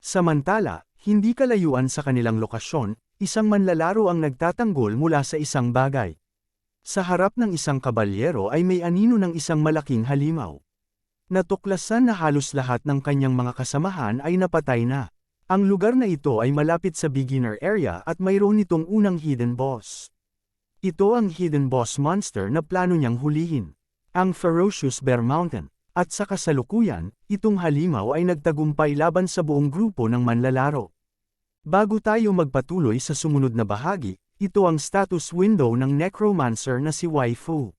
Samantala, hindi kalayuan sa kanilang lokasyon, isang manlalaro ang nagtatanggol mula sa isang bagay. Sa harap ng isang kabalyero ay may anino ng isang malaking halimaw. Natuklasan na halos lahat ng kanyang mga kasamahan ay napatay na. Ang lugar na ito ay malapit sa beginner area at mayroon itong unang hidden boss. Ito ang hidden boss monster na plano niyang hulihin, ang Ferocious Bear Mountain. At sa kasalukuyan, itong halimaw ay nagtagumpay laban sa buong grupo ng manlalaro. Bago tayo magpatuloy sa sumunod na bahagi, ito ang status window ng necromancer na si Waifu.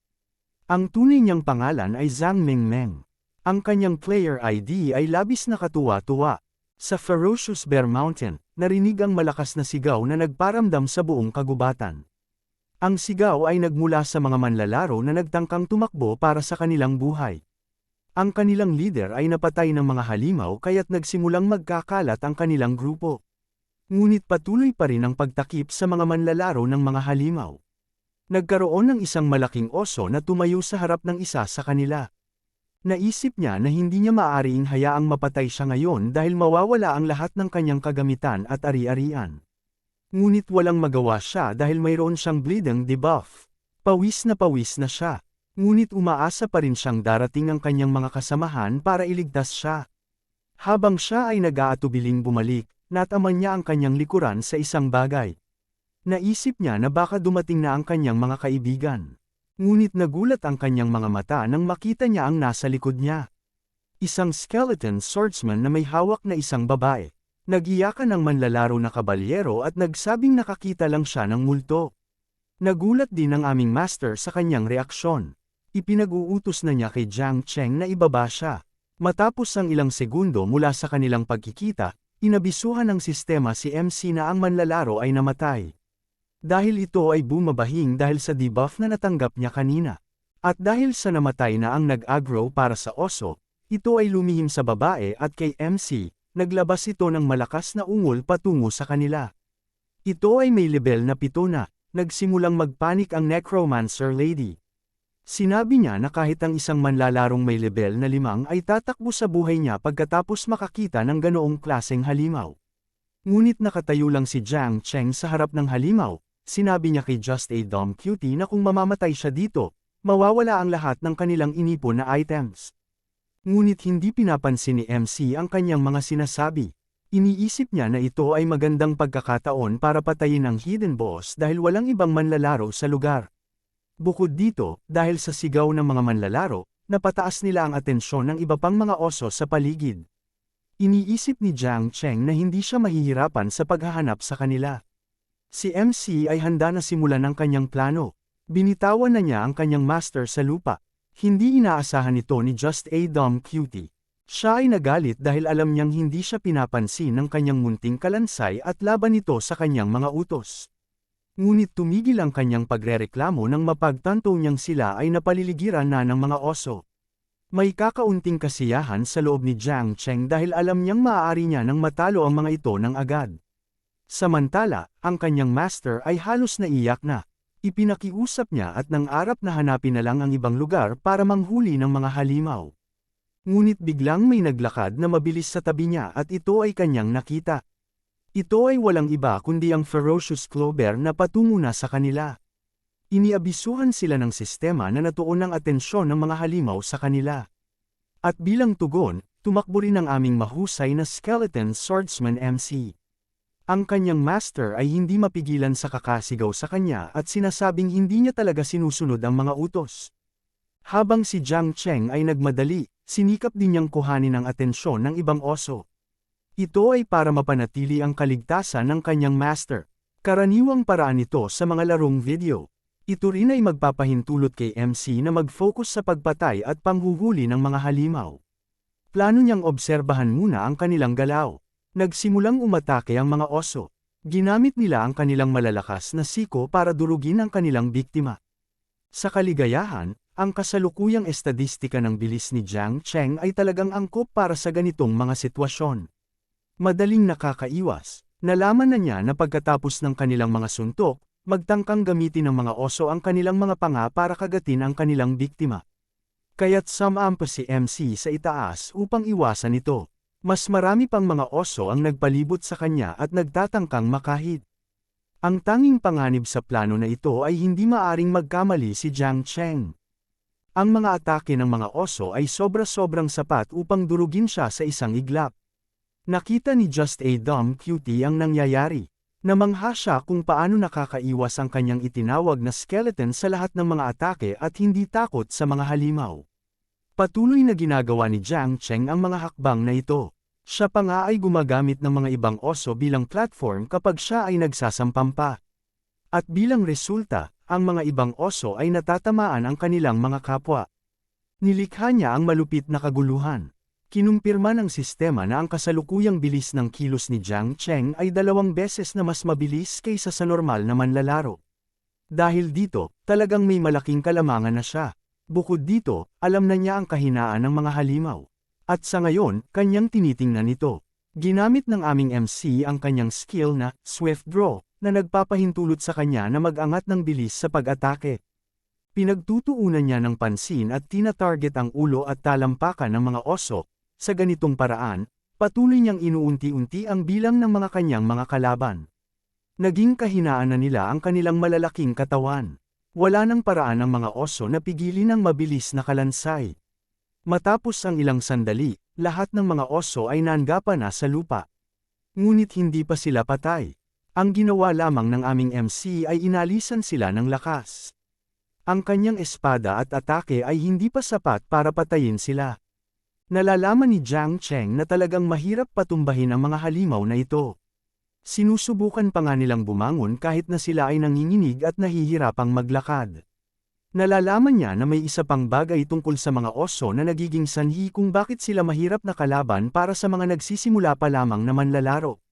Ang tunay niyang pangalan ay Zhang Mingmeng. Ang kanyang player ID ay labis na katuwa-tuwa. Sa Ferocious Bear Mountain, narinig ang malakas na sigaw na nagparamdam sa buong kagubatan. Ang sigaw ay nagmula sa mga manlalaro na nagtangkang tumakbo para sa kanilang buhay. Ang kanilang leader ay napatay ng mga halimaw kaya't nagsimulang magkakalat ang kanilang grupo. Ngunit patuloy pa rin ang pagtakip sa mga manlalaro ng mga halimaw. Nagkaroon ng isang malaking oso na tumayo sa harap ng isa sa kanila. Naisip niya na hindi niya maaaring hayaang mapatay siya ngayon dahil mawawala ang lahat ng kanyang kagamitan at ari-arian. Ngunit walang magawa siya dahil mayroon siyang bleeding debuff. Pawis na siya. Ngunit umaasa pa rin siyang darating ang kanyang mga kasamahan para iligtas siya. Habang siya ay nag-aatubiling bumalik, nataman niya ang kanyang likuran sa isang bagay. Naisip niya na baka dumating na ang kanyang mga kaibigan. Ngunit nagulat ang kanyang mga mata nang makita niya ang nasa likod niya. Isang skeleton swordsman na may hawak na isang babae. Nag-iyakan ang manlalaro na kabalyero at nagsabing nakakita lang siya ng multo. Nagulat din ang aming master sa kanyang reaksyon. Ipinag-uutos na niya kay Jiang Cheng na ibaba siya. Matapos ang ilang segundo mula sa kanilang pagkikita, inabisuhan ng sistema si MC na ang manlalaro ay namatay. Dahil ito ay bumabahing dahil sa debuff na natanggap niya kanina. At dahil sa namatay na ang nag-aggro para sa oso, ito ay lumihim sa babae at kay MC, naglabas ito ng malakas na ungol patungo sa kanila. Ito ay may level na 7 na, nagsimulang magpanik ang necromancer lady. Sinabi niya na kahit ang isang manlalarong may level na 5 ay tatakbo sa buhay niya pagkatapos makakita ng ganoong klaseng halimaw. Ngunit nakatayo lang si Jiang Cheng sa harap ng halimaw, sinabi niya kay Just a Dumb Cutie na kung mamamatay siya dito, mawawala ang lahat ng kanilang inipon na items. Ngunit hindi pinapansin ni MC ang kanyang mga sinasabi. Iniisip niya na ito ay magandang pagkakataon para patayin ang hidden boss dahil walang ibang manlalaro sa lugar. Bukod dito, dahil sa sigaw ng mga manlalaro, napataas nila ang atensyon ng iba pang mga oso sa paligid. Iniisip ni Jiang Cheng na hindi siya mahihirapan sa paghahanap sa kanila. Si MC ay handa na simulan ang kanyang plano. Binitawan na niya ang kanyang master sa lupa. Hindi inaasahan ito ni Just a Dumb Cutie. Siya ay nagalit dahil alam niyang hindi siya pinapansin ng kanyang munting kalansay at laban ito sa kanyang mga utos. Ngunit tumigil ang kanyang pagrereklamo nang mapagtanto niyang sila ay napaliligiran na ng mga oso. May kakaunting kasiyahan sa loob ni Jiang Cheng dahil alam niyang maaari niya nang matalo ang mga ito ng agad. Samantala, ang kanyang master ay halos naiyak na. Ipinakiusap niya at nangarap na hanapin na lang ang ibang lugar para manghuli ng mga halimaw. Ngunit biglang may naglakad na mabilis sa tabi niya at ito ay kanyang nakita. Ito ay walang iba kundi ang Ferocious Clover na patungo na sa kanila. Iniabisuhan sila ng sistema na natuon ng atensyon ng mga halimaw sa kanila. At bilang tugon, tumakbo rin ang aming mahusay na skeleton swordsman MC. Ang kanyang master ay hindi mapigilan sa kakasigaw sa kanya at sinasabing hindi niya talaga sinusunod ang mga utos. Habang si Jiang Cheng ay nagmadali, sinikap din niyang kuhanin ang atensyon ng ibang oso. Ito ay para mapanatili ang kaligtasan ng kanyang master. Karaniwang paraan ito sa mga larong video. Ito rin ay magpapahintulot kay MC na mag-focus sa pagpatay at panghuhuli ng mga halimaw. Plano niyang obserbahan muna ang kanilang galaw. Nagsimulang umatake ang mga oso. Ginamit nila ang kanilang malalakas na siko para durugin ang kanilang biktima. Sa kaligayahan, ang kasalukuyang estadistika ng bilis ni Jiang Cheng ay talagang angkop para sa ganitong mga sitwasyon. Madaling nakakaiwas, nalaman na niya na pagkatapos ng kanilang mga suntok, magtangkang gamitin ng mga oso ang kanilang mga panga para kagatin ang kanilang biktima. Kaya't sumampa si MC sa itaas upang iwasan ito. Mas marami pang mga oso ang nagpalibot sa kanya at nagtatangkang makahit. Ang tanging panganib sa plano na ito ay hindi maaring magkamali si Jiang Cheng. Ang mga atake ng mga oso ay sobra-sobrang sapat upang durugin siya sa isang iglap. Nakita ni Just a Dumb Cutie ang nangyayari. Namangha siya kung paano nakakaiwas ang kanyang itinawag na skeleton sa lahat ng mga atake at hindi takot sa mga halimaw. Patuloy na ginagawa ni Jiang Cheng ang mga hakbang na ito. Siya pa nga ay gumagamit ng mga ibang oso bilang platform kapag siya ay nagsasampampa. At bilang resulta, ang mga ibang oso ay natatamaan ang kanilang mga kapwa. Nilikha niya ang malupit na kaguluhan. Kinumpirma ng sistema na ang kasalukuyang bilis ng kilos ni Jiang Cheng ay 2 beses na mas mabilis kaysa sa normal na manlalaro. Dahil dito, talagang may malaking kalamangan na siya. Bukod dito, alam na niya ang kahinaan ng mga halimaw. At sa ngayon, kanyang tinitingnan ito. Ginamit ng aming MC ang kanyang skill na Swift Draw, na nagpapahintulot sa kanya na mag-angat ng bilis sa pag-atake. Pinagtutuunan niya ng pansin at tina-target ang ulo at talampakan ng mga oso. Sa ganitong paraan, patuloy niyang inuunti-unti ang bilang ng mga kanyang mga kalaban. Naging kahinaan na nila ang kanilang malalaking katawan. Wala nang paraan ang mga oso na pigilin ang mabilis na kalansay. Matapos ang ilang sandali, lahat ng mga oso ay nanggapa na sa lupa. Ngunit hindi pa sila patay. Ang ginawa lamang ng aming MC ay inalisan sila ng lakas. Ang kanyang espada at atake ay hindi pa sapat para patayin sila. Nalalaman ni Jiang Cheng na talagang mahirap patumbahin ang mga halimaw na ito. Sinusubukan pa nga nilang bumangon kahit na sila ay nanginginig at nahihirapang maglakad. Nalalaman niya na may isa pang bagay tungkol sa mga oso na nagiging sanhi kung bakit sila mahirap na kalaban para sa mga nagsisimula pa lamang na manlalaro.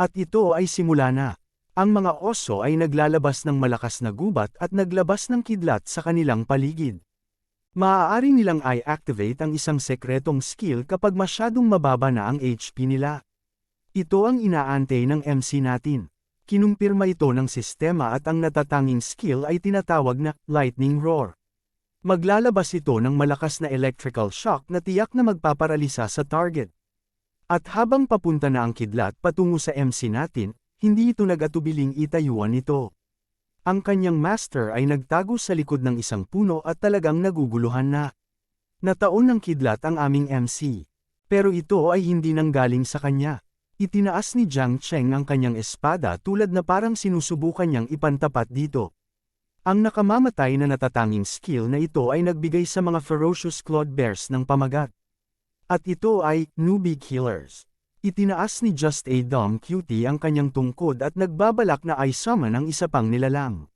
At ito ay simula na. Ang mga oso ay naglalabas ng malakas na gubat at naglabas ng kidlat sa kanilang paligid. Maaari nilang i-activate ang isang sekretong skill kapag masyadong mababa na ang HP nila. Ito ang inaantay ng MC natin. Kinumpirma ito ng sistema at ang natatanging skill ay tinatawag na Lightning Roar. Maglalabas ito ng malakas na electrical shock na tiyak na magpaparalisa sa target. At habang papunta na ang kidlat patungo sa MC natin, hindi ito nag-atubiling itayuan ito. Ang kanyang master ay nagtago sa likod ng isang puno at talagang naguguluhan na. Nataon ng kidlat ang aming MC. Pero ito ay hindi nanggaling sa kanya. Itinaas ni Jiang Cheng ang kanyang espada tulad na parang sinusubukan niyang ipantapat dito. Ang nakamamatay na natatanging skill na ito ay nagbigay sa mga ferocious clawed bears ng pamagat. At ito ay newbie killers. Itinaas ni Just a Dumb Cutie ang kanyang tungkod at nagbabalak na i-summon ang isa pang nilalang.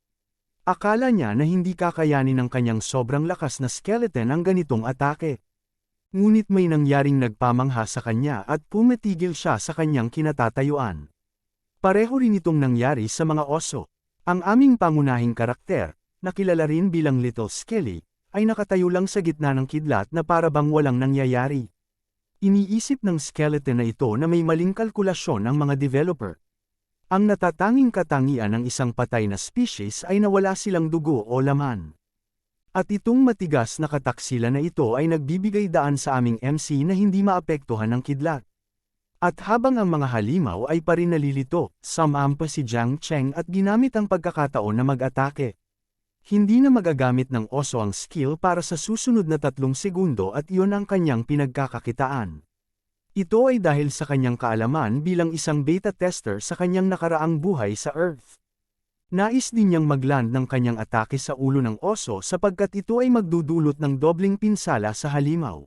Akala niya na hindi kakayanin ng kanyang sobrang lakas na skeleton ang ganitong atake. Ngunit may nangyaring nagpamangha sa kanya at pumitigil siya sa kanyang kinatatayuan. Pareho rin itong nangyari sa mga oso. Ang aming pangunahing karakter, na kilala rin bilang Little Skelly, ay nakatayo lang sa gitna ng kidlat na para bang walang nangyayari. Iniisip ng skeleton na ito na may maling kalkulasyon ang mga developer. Ang natatanging katangian ng isang patay na species ay nawala silang dugo o laman. At itong matigas na kataksilan na ito ay nagbibigay daan sa aming MC na hindi maapektuhan ng kidlat. At habang ang mga halimaw ay pa rin nalilito, sumampa si Jiang Cheng at ginamit ang pagkakataon na mag-atake. Hindi na magagamit ng oso ang skill para sa susunod na 3 segundo at iyon ang kanyang pinagkakakitaan. Ito ay dahil sa kanyang kaalaman bilang isang beta tester sa kanyang nakaraang buhay sa Earth. Nais din niyang magland ng kanyang atake sa ulo ng oso sapagkat ito ay magdudulot ng dobleng pinsala sa halimaw.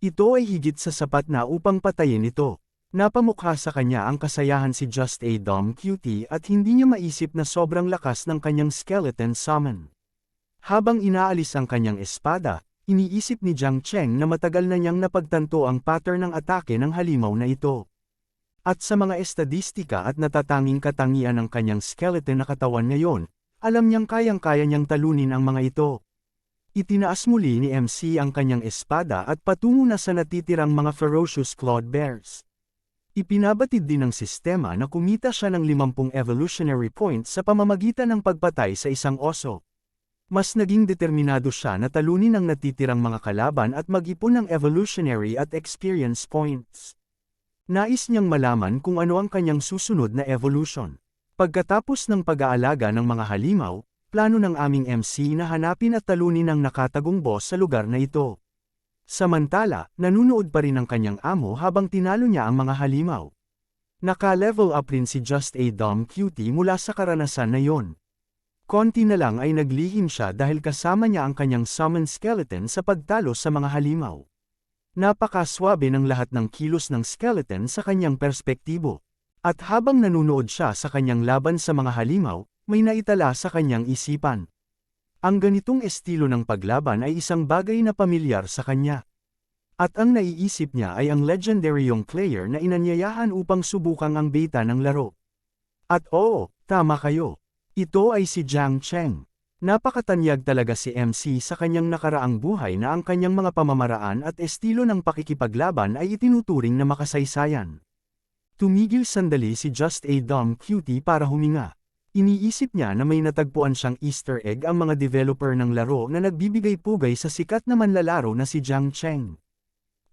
Ito ay higit sa sapat na upang patayin ito. Napamukha sa kanya ang kasayahan si Just a Dumb Cutie at hindi niya maisip na sobrang lakas ng kanyang skeleton summon. Habang inaalis ang kanyang espada, iniisip ni Jiang Cheng na matagal na niyang napagtanto ang pattern ng atake ng halimaw na ito. At sa mga estadistika at natatanging katangian ng kanyang skeleton na katawan ngayon, alam niyang kayang-kaya niyang talunin ang mga ito. Itinaas muli ni MC ang kanyang espada at patungo na sa natitirang mga ferocious clawed bears. Ipinabatid din ng sistema na kumita siya ng 50 evolutionary points sa pamamagitan ng pagpatay sa isang oso. Mas naging determinado siya na talunin ang natitirang mga kalaban at mag-ipon ng evolutionary at experience points. Nais niyang malaman kung ano ang kanyang susunod na evolution. Pagkatapos ng pag-aalaga ng mga halimaw, plano ng aming MC na hanapin at talunin ang nakatagong boss sa lugar na ito. Samantala, nanunood pa rin ang kanyang amo habang tinalo niya ang mga halimaw. Naka-level up rin si Just a Dumb Cutie mula sa karanasan na yon. Konti na lang ay naglihim siya dahil kasama niya ang kanyang summon skeleton sa pagtalo sa mga halimaw. Napakaswabe ng lahat ng kilos ng skeleton sa kanyang perspektibo. At habang nanunood siya sa kanyang laban sa mga halimaw, may naitala sa kanyang isipan. Ang ganitong estilo ng paglaban ay isang bagay na pamilyar sa kanya. At ang naiisip niya ay ang legendary yung player na inanyayahan upang subukang ang beta ng laro. At oo, tama kayo. Ito ay si Jiang Cheng. Napakatanyag talaga si MC sa kanyang nakaraang buhay na ang kanyang mga pamamaraan at estilo ng pakikipaglaban ay itinuturing na makasaysayan. Tumigil sandali si Just a Dumb Cutie para huminga. Iniisip niya na may natagpuan siyang Easter egg ang mga developer ng laro na nagbibigay pugay sa sikat na manlalaro na si Jiang Cheng.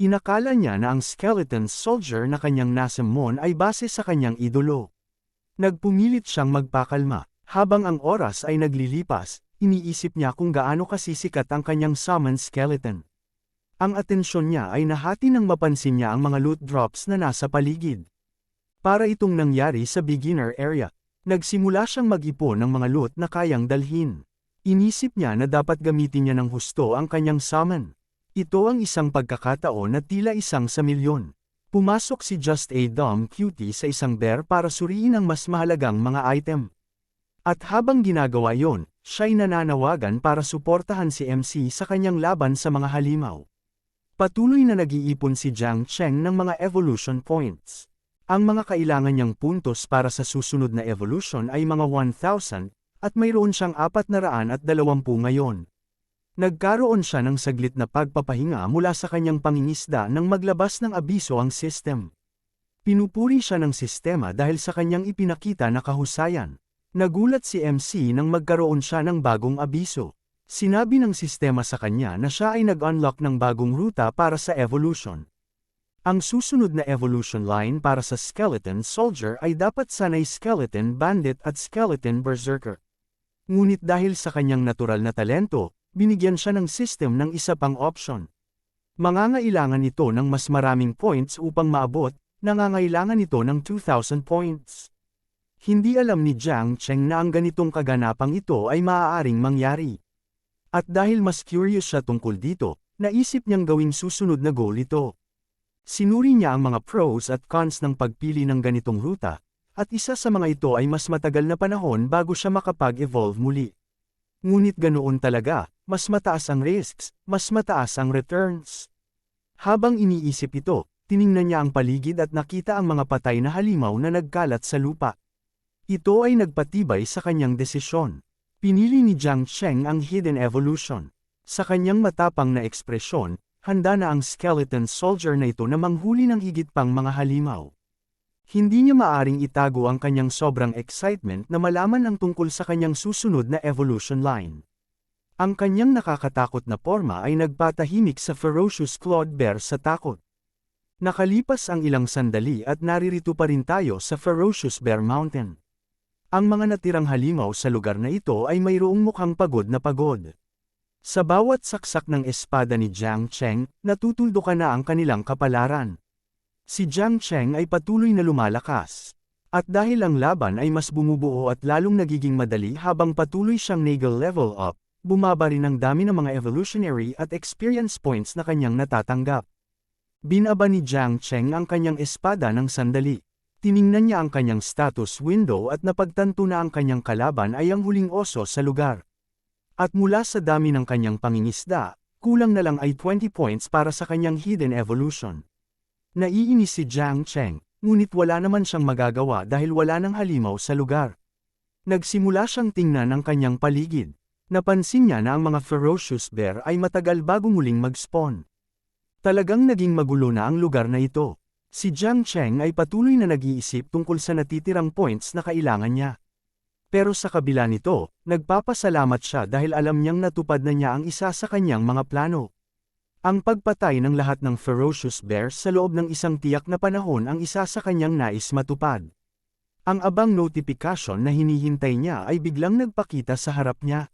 Inakala niya na ang skeleton soldier na kanyang nasamon ay base sa kanyang idolo. Nagpumilit siyang magpakalma. Habang ang oras ay naglilipas, iniisip niya kung gaano kasisikat ang kanyang summon skeleton. Ang atensyon niya ay nahati nang mapansin niya ang mga loot drops na nasa paligid. Para itong nangyari sa beginner area, nagsimula siyang mag-ipon ng mga loot na kayang dalhin. Inisip niya na dapat gamitin niya ng husto ang kanyang summon. Ito ang isang pagkakataon na tila isang sa milyon. Pumasok si Just a Dumb Cutie sa isang bear para suriin ang mas mahalagang mga item. At habang ginagawa yon, siya'y nananawagan para suportahan si MC sa kanyang laban sa mga halimaw. Patuloy na nag-iipon si Jiang Cheng ng mga evolution points. Ang mga kailangan niyang puntos para sa susunod na evolution ay mga 1,000, at mayroon siyang 420 ngayon. Nagkaroon siya ng saglit na pagpapahinga mula sa kanyang pangingisda nang maglabas ng abiso ang system. Pinupuri siya ng sistema dahil sa kanyang ipinakita na kahusayan. Nagulat si MC nang magkaroon siya ng bagong abiso. Sinabi ng sistema sa kanya na siya ay nag-unlock ng bagong ruta para sa evolution. Ang susunod na evolution line para sa Skeleton Soldier ay dapat sanay Skeleton Bandit at Skeleton Berserker. Ngunit dahil sa kanyang natural na talento, binigyan siya ng system ng isa pang option. Mangangailangan ito ng mas maraming points upang maabot, nangangailangan ito ng 2,000 points. Hindi alam ni Jiang Cheng na ang ganitong kaganapang ito ay maaaring mangyari. At dahil mas curious siya tungkol dito, naisip niyang gawing susunod na goal ito. Sinuri niya ang mga pros at cons ng pagpili ng ganitong ruta, at isa sa mga ito ay mas matagal na panahon bago siya makapag-evolve muli. Ngunit ganoon talaga, mas mataas ang risks, mas mataas ang returns. Habang iniisip ito, tiningnan niya ang paligid at nakita ang mga patay na halimaw na nagkalat sa lupa. Ito ay nagpatibay sa kanyang desisyon. Pinili ni Jiang Cheng ang Hidden Evolution. Sa kanyang matapang na ekspresyon, handa na ang Skeleton Soldier na ito na manghuli ng higit pang mga halimaw. Hindi niya maaring itago ang kanyang sobrang excitement na malaman ang tungkol sa kanyang susunod na evolution line. Ang kanyang nakakatakot na porma ay nagpatahimik sa ferocious clawed bear sa takot. Nakalipas ang ilang sandali at naririto pa rin tayo sa Ferocious Bear Mountain. Ang mga natirang halimaw sa lugar na ito ay mayroong mukhang pagod na pagod. Sa bawat saksak ng espada ni Jiang Cheng, natutuldukan na ang kanilang kapalaran. Si Jiang Cheng ay patuloy na lumalakas. At dahil ang laban ay mas bumubuo at lalong nagiging madali habang patuloy siyang level up, bumaba rin ang dami ng mga evolutionary at experience points na kanyang natatanggap. Binaba ni Jiang Cheng ang kanyang espada ng sandali. Tiningnan niya ang kanyang status window at napagtanto na ang kanyang kalaban ay ang huling oso sa lugar. At mula sa dami ng kanyang pangingisda, kulang na lang ay 20 points para sa kanyang hidden evolution. Naiinis si Jiang Cheng, ngunit wala naman siyang magagawa dahil wala nang halimaw sa lugar. Nagsimula siyang tingnan ang kanyang paligid. Napansin niya na ang mga ferocious bear ay matagal bago muling mag-spawn. Talagang naging magulo na ang lugar na ito. Si Jiang Cheng ay patuloy na nag-iisip tungkol sa natitirang points na kailangan niya. Pero sa kabila nito, nagpapasalamat siya dahil alam niyang natupad na niya ang isa sa kanyang mga plano. Ang pagpatay ng lahat ng ferocious bears sa loob ng isang tiyak na panahon ang isa sa kanyang nais matupad. Ang abang notification na hinihintay niya ay biglang nagpakita sa harap niya.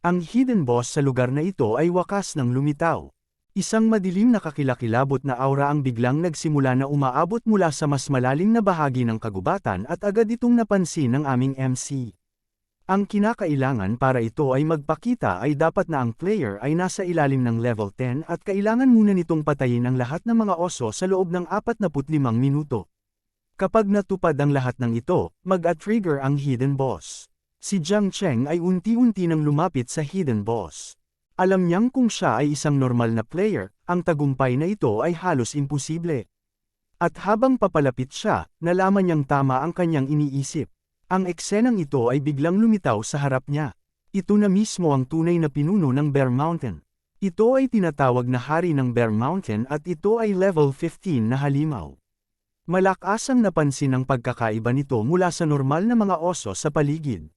Ang hidden boss sa lugar na ito ay wakas ng lumitaw. Isang madilim na kakilakilabot na aura ang biglang nagsimula na umaabot mula sa mas malalim na bahagi ng kagubatan at agad itong napansin ng aming MC. Ang kinakailangan para ito ay magpakita ay dapat na ang player ay nasa ilalim ng level 10 at kailangan muna nitong patayin ang lahat ng mga oso sa loob ng 45 minuto. Kapag natupad ang lahat ng ito, mag-a-trigger ang hidden boss. Si Jiang Cheng ay unti-unti nang lumapit sa hidden boss. Alam niyang kung siya ay isang normal na player, ang tagumpay na ito ay halos imposible. At habang papalapit siya, nalaman niyang tama ang kanyang iniisip. Ang eksenang ito ay biglang lumitaw sa harap niya. Ito na mismo ang tunay na pinuno ng Bear Mountain. Ito ay tinatawag na hari ng Bear Mountain at ito ay level 15 na halimaw. Malakasang napansin ang pagkakaiba nito mula sa normal na mga oso sa paligid.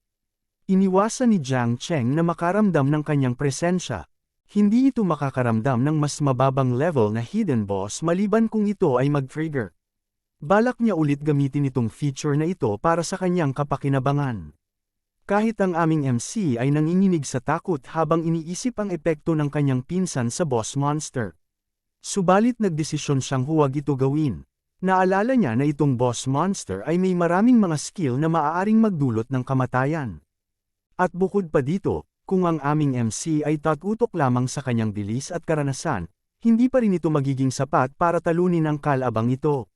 Iniwasan ni Jiang Cheng na makaramdam ng kanyang presensya. Hindi ito makakaramdam ng mas mababang level na hidden boss maliban kung ito ay mag-trigger. Balak niya ulit gamitin itong feature na ito para sa kanyang kapakinabangan. Kahit ang aming MC ay nanginginig sa takot habang iniisip ang epekto ng kanyang pinsan sa boss monster. Subalit nagdesisyon siyang huwag ito gawin. Naalala niya na itong boss monster ay may maraming mga skill na maaaring magdulot ng kamatayan. At bukod pa dito, kung ang aming MC ay tatutok lamang sa kanyang bilis at karanasan, hindi pa rin ito magiging sapat para talunin ang kalabang ito.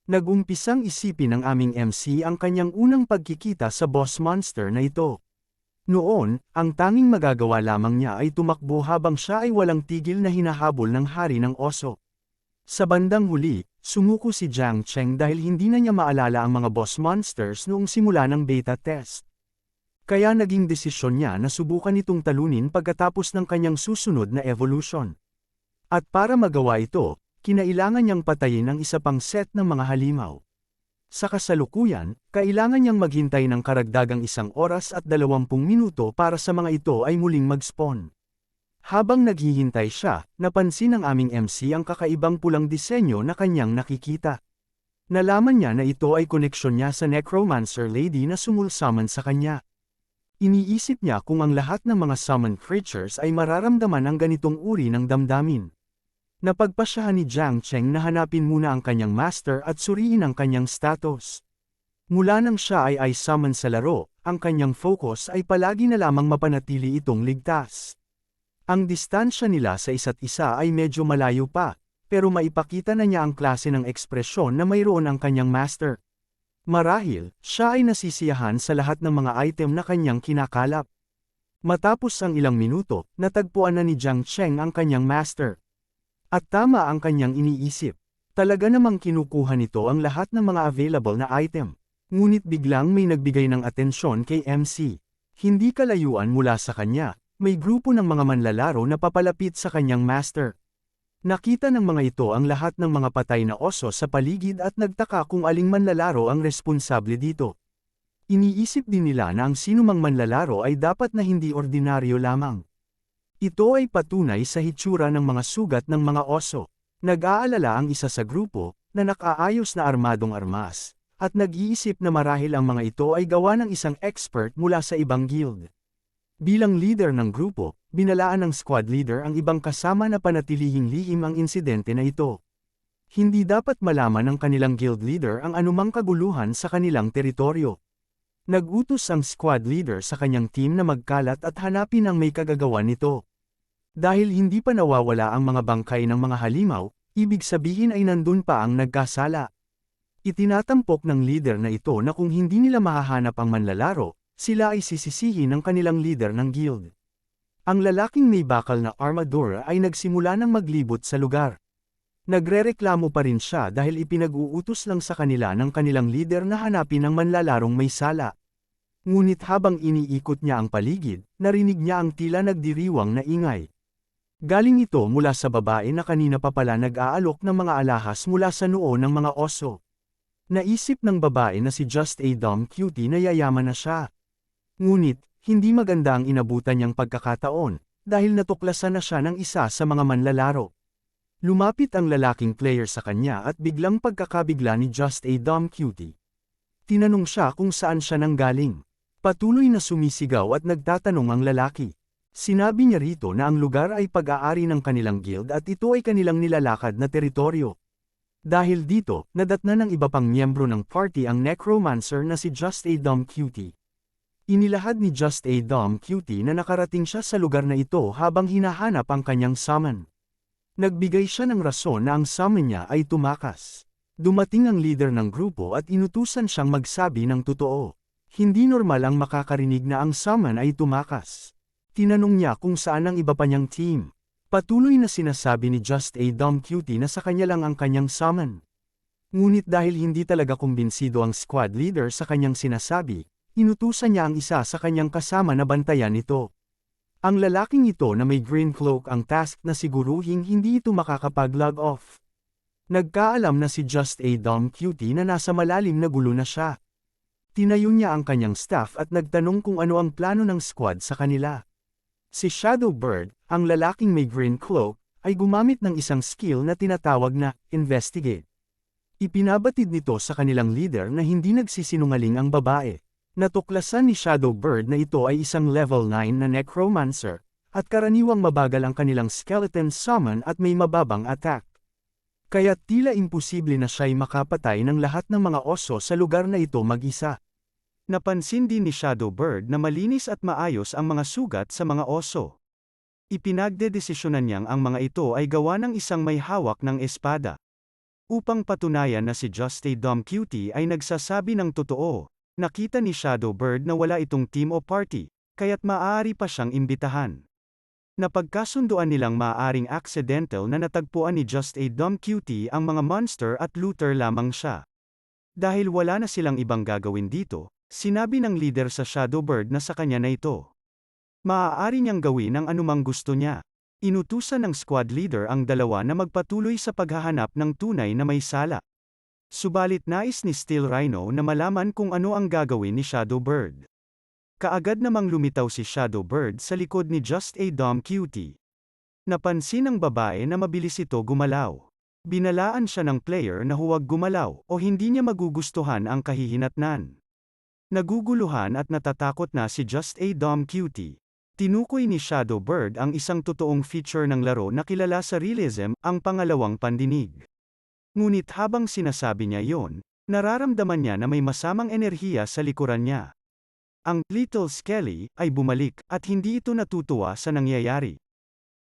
Nagumpisang isipin ng aming MC ang kanyang unang pagkikita sa boss monster na ito. Noon, ang tanging magagawa lamang niya ay tumakbo habang siya ay walang tigil na hinahabol ng hari ng oso. Sa bandang huli, sumuko si Jiang Cheng dahil hindi na niya maalala ang mga boss monsters noong simula ng beta test. Kaya naging desisyon niya na subukan itong talunin pagkatapos ng kanyang susunod na evolution. At para magawa ito, kinailangan niyang patayin ang isa pang set ng mga halimaw. Sa kasalukuyan, kailangan niyang maghintay ng karagdagang 1 oras at 20 minuto para sa mga ito ay muling mag-spawn. Habang naghihintay siya, napansin ng aming MC ang kakaibang pulang disenyo na kanyang nakikita. Nalaman niya na ito ay koneksyon niya sa Necromancer Lady na sumulsaman sa kanya. Iniisip niya kung ang lahat ng mga summoned creatures ay mararamdaman ang ganitong uri ng damdamin. Napagpasyahan ni Jiang Cheng na hanapin muna ang kanyang master at suriin ang kanyang status. Mula nang siya ay summon sa laro, ang kanyang focus ay palagi na lamang mapanatili itong ligtas. Ang distansya nila sa isa't isa ay medyo malayo pa, pero maipakita na niya ang klase ng ekspresyon na mayroon ang kanyang master. Marahil, siya ay nasisiyahan sa lahat ng mga item na kanyang kinakalap. Matapos ang ilang minuto, natagpuan na ni Jiang Cheng ang kanyang master. At tama ang kanyang iniisip. Talaga namang kinukuha nito ang lahat ng mga available na item. Ngunit biglang may nagbigay ng atensyon kay MC. Hindi kalayuan mula sa kanya, may grupo ng mga manlalaro na papalapit sa kanyang master. Nakita ng mga ito ang lahat ng mga patay na oso sa paligid at nagtaka kung aling manlalaro ang responsable dito. Iniisip din nila na ang sinumang manlalaro ay dapat na hindi ordinaryo lamang. Ito ay patunay sa hitsura ng mga sugat ng mga oso. Nag-aalala ang isa sa grupo, na nakaayos na armadong armas, at nag-iisip na marahil ang mga ito ay gawa ng isang expert mula sa ibang guild. Bilang leader ng grupo, binalaan ng squad leader ang ibang kasama na panatilihing lihim ang insidente na ito. Hindi dapat malaman ng kanilang guild leader ang anumang kaguluhan sa kanilang teritoryo. Nag-utos ang squad leader sa kanyang team na magkalat at hanapin ang may kagagawan nito. Dahil hindi pa nawawala ang mga bangkay ng mga halimaw, ibig sabihin ay nandun pa ang nagkasala. Itinatampok ng leader na ito na kung hindi nila mahahanap ang manlalaro, sila ay sisisihin ng kanilang leader ng guild. Ang lalaking may bakal na armadura ay nagsimula ng maglibot sa lugar. Nagrereklamo pa rin siya dahil ipinag-uutos lang sa kanila ng kanilang leader na hanapin ang manlalarong may sala. Ngunit habang iniikot niya ang paligid, narinig niya ang tila nagdiriwang na ingay. Galing ito mula sa babae na kanina pa pala nag-aalok ng mga alahas mula sa noo ng mga oso. Naisip ng babae na si Just a Dumb Cutie na yayaman na siya. Ngunit, hindi maganda ang inabutan niyang pagkakataon, dahil natuklasan na siya ng isa sa mga manlalaro. Lumapit ang lalaking player sa kanya at biglang pagkakabigla ni Just a Dumb Cutie. Tinanong siya kung saan siya nanggaling. Patuloy na sumisigaw at nagtatanong ang lalaki. Sinabi niya rito na ang lugar ay pag-aari ng kanilang guild at ito ay kanilang nilalakad na teritoryo. Dahil dito, nadatna ng iba pang miyembro ng party ang necromancer na si Just a Dumb Cutie. Inilahad ni Just a Dumb Cutie na nakarating siya sa lugar na ito habang hinahanap ang kanyang summon. Nagbigay siya ng rason na ang summon niya ay tumakas. Dumating ang leader ng grupo at inutusan siyang magsabi ng totoo. Hindi normal ang makakarinig na ang summon ay tumakas. Tinanong niya kung saan ang iba pa niyang team. Patuloy na sinasabi ni Just a Dumb Cutie na sa kanya lang ang kanyang summon. Ngunit dahil hindi talaga kumbinsido ang squad leader sa kanyang sinasabi, inutusan niya ang isa sa kanyang kasama na bantayan ito. Ang lalaking ito na may green cloak ang task na siguruhing hindi ito makakapag-log off. Nagkaalam na si Just a Dumb Cutie na nasa malalim na gulo na siya. Tinayo niya ang kanyang staff at nagtanong kung ano ang plano ng squad sa kanila. Si Shadow Bird, ang lalaking may green cloak, ay gumamit ng isang skill na tinatawag na Investigate. Ipinabatid nito sa kanilang leader na hindi nagsisinungaling ang babae. Natuklasan ni Shadow Bird na ito ay isang level 9 na necromancer, at karaniwang mabagal ang kanilang skeleton summon at may mababang attack. Kaya tila imposible na siya'y makapatay ng lahat ng mga oso sa lugar na ito mag-isa. Napansin din ni Shadow Bird na malinis at maayos ang mga sugat sa mga oso. Ipinagdedesisyonan niyang ang mga ito ay gawa ng isang may hawak ng espada. Upang patunayan na si Just a Dumb Cutie ay nagsasabi ng totoo, nakita ni Shadow Bird na wala itong team o party, kaya't maaari pa siyang imbitahan. Napagkasunduan nilang maaaring accidental na natagpuan ni Just a Dumb Cutie ang mga monster at looter lamang siya. Dahil wala na silang ibang gagawin dito, sinabi ng leader sa Shadow Bird na sa kanya na ito. Maaari niyang gawin ang anumang gusto niya. Inutusan ng squad leader ang dalawa na magpatuloy sa paghahanap ng tunay na may sala. Subalit nais ni Steel Rhino na malaman kung ano ang gagawin ni Shadow Bird. Kaagad namang lumitaw si Shadow Bird sa likod ni Just a Dumb Cutie. Napansin ng babae na mabilis ito gumalaw. Binalaan siya ng player na huwag gumalaw o hindi niya magugustuhan ang kahihinatnan. Naguguluhan at natatakot na si Just a Dumb Cutie. Tinukoy ni Shadow Bird ang isang totoong feature ng laro na kilala sa realism, ang pangalawang pandinig. Ngunit habang sinasabi niya yon, nararamdaman niya na may masamang enerhiya sa likuran niya. Ang Little Skelly ay bumalik at hindi ito natutuwa sa nangyayari.